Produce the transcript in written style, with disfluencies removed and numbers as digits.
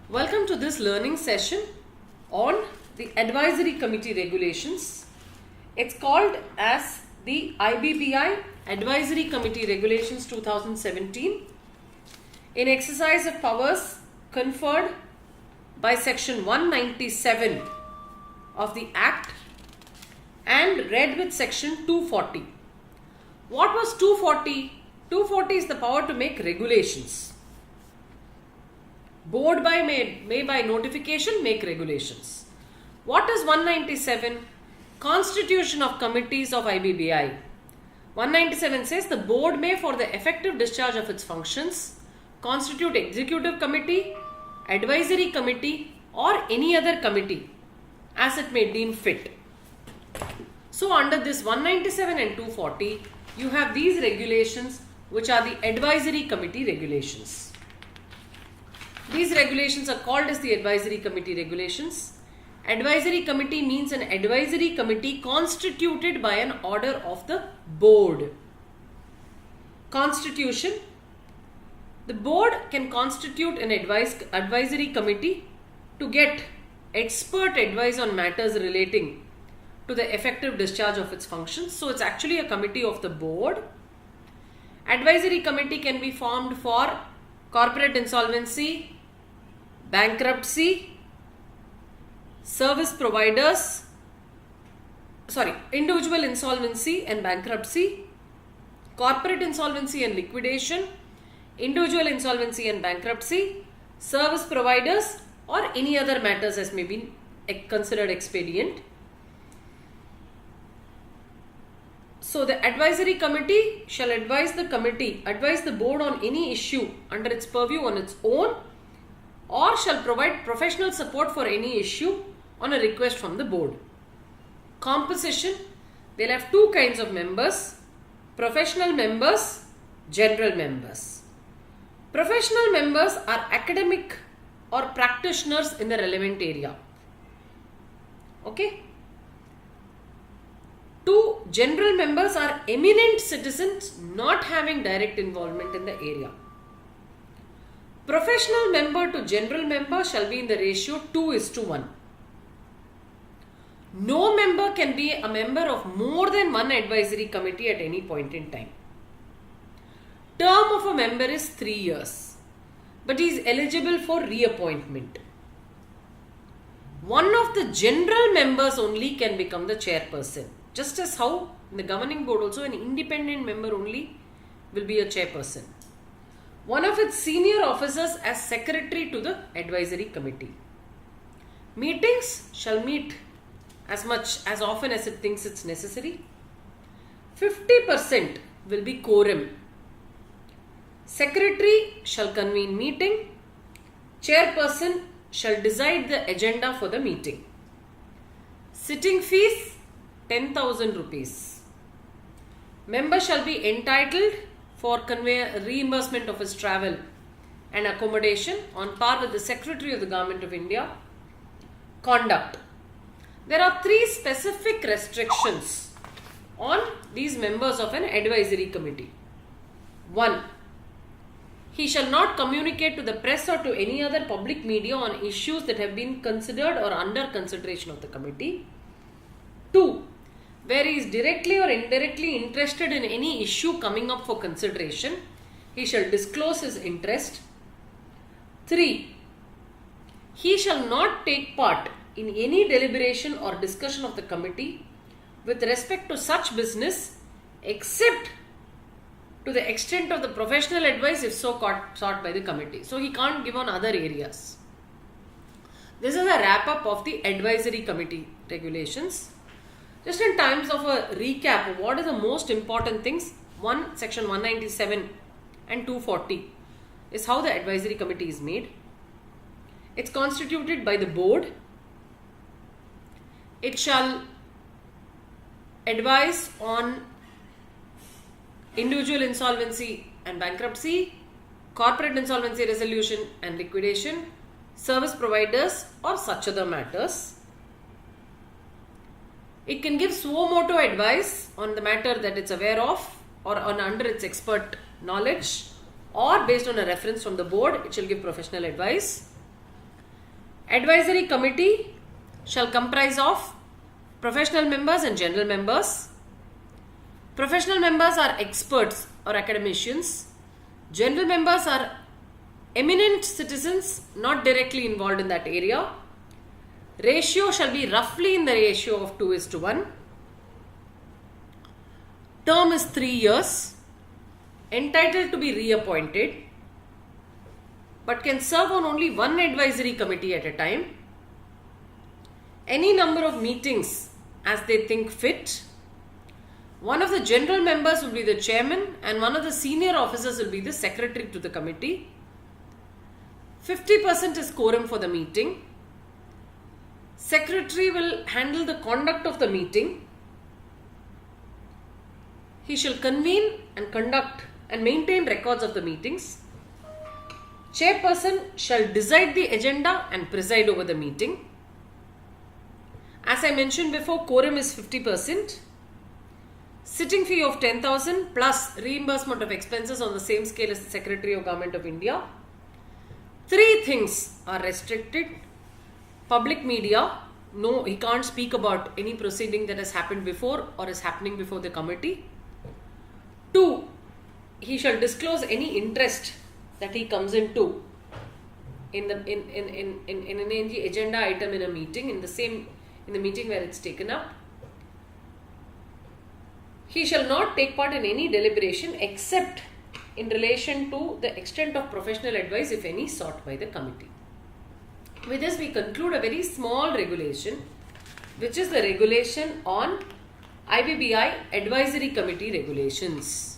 Welcome to this learning session on the Advisory Committee Regulations. It's called as the IBBI Advisory Committee Regulations 2017 in exercise of powers conferred by Section 197 of the Act and read with Section 240. What was 240? 240 is the power to make regulations. Board may by notification make regulations. What is 197? Constitution of Committees of IBBI. 197 says the board may, for the effective discharge of its functions, constitute executive committee, advisory committee or any other committee as it may deem fit. So under this 197 and 240, you have these regulations which are the advisory committee regulations. These regulations are called as the advisory committee regulations. Advisory committee means an advisory committee constituted by an order of the board. Constitution. The board can constitute an advisory committee to get expert advice on matters relating to the effective discharge of its functions. So it's actually a committee of the board. Advisory committee can be formed for corporate insolvency, bankruptcy, individual insolvency and bankruptcy, corporate insolvency and liquidation, individual insolvency and bankruptcy, service providers or any other matters as may be considered expedient. So the advisory committee shall advise the board on any issue under its purview on its own, or shall provide professional support for any issue on a request from the board. Composition. They'll have two kinds of members: professional members, general members. Professional members are academic or practitioners in the relevant area. Okay. Two general members are eminent citizens not having direct involvement in the area. Professional member to general member shall be in the ratio 2:1. No member can be a member of more than one advisory committee at any point in time. Term of a member is 3 years, but he is eligible for reappointment. One of the general members only can become the chairperson. Just as how in the governing board also an independent member only will be a chairperson. One of its senior officers as secretary to the advisory committee. Meetings shall meet as often as it thinks it's necessary. 50% will be quorum. Secretary shall convene meeting. Chairperson shall decide the agenda for the meeting. Sitting fees 10,000 rupees. Member shall be entitled for reimbursement of his travel and accommodation on par with the Secretary of the Government of India. Conduct. There are 3 specific restrictions on these members of an advisory committee. 1. He shall not communicate to the press or to any other public media on issues that have been considered or under consideration of the committee. 2. Where he is directly or indirectly interested in any issue coming up for consideration, he shall disclose his interest. 3. He shall not take part in any deliberation or discussion of the committee with respect to such business except to the extent of the professional advice if so sought by the committee. So he can't give on other areas. This is a wrap up of the advisory committee regulations. Just in terms of a recap, what are the most important things? Section 197 and 240 is how the advisory committee is made. It's constituted by the board. It shall advise on individual insolvency and bankruptcy, corporate insolvency resolution and liquidation, service providers or such other matters. It can give suo motu advice on the matter that it's aware of or under its expert knowledge, or based on a reference from the board, it shall give professional advice. Advisory committee shall comprise of professional members and general members. Professional members are experts or academicians. General members are eminent citizens not directly involved in that area. Ratio shall be roughly in the ratio of 2:1. Term is 3 years. Entitled to be reappointed, but can serve on only one advisory committee at a time. Any number of meetings as they think fit. One of the general members will be the chairman and one of the senior officers will be the secretary to the committee. 50% is quorum for the meeting. Secretary will handle the conduct of the meeting. He shall convene and conduct and maintain records of the meetings. Chairperson shall decide the agenda and preside over the meeting. As I mentioned before, quorum is 50%. Sitting fee of 10,000 plus reimbursement of expenses on the same scale as the Secretary of Government of India. 3 things are restricted. Public media, no, he can't speak about any proceeding that has happened before or is happening before the committee. 2, he shall disclose any interest that he comes into in any agenda item in a meeting, in the meeting where it's taken up. He shall not take part in any deliberation except in relation to the extent of professional advice, if any, sought by the committee. With this, we conclude a very small regulation, which is the regulation on IBBI Advisory Committee Regulations.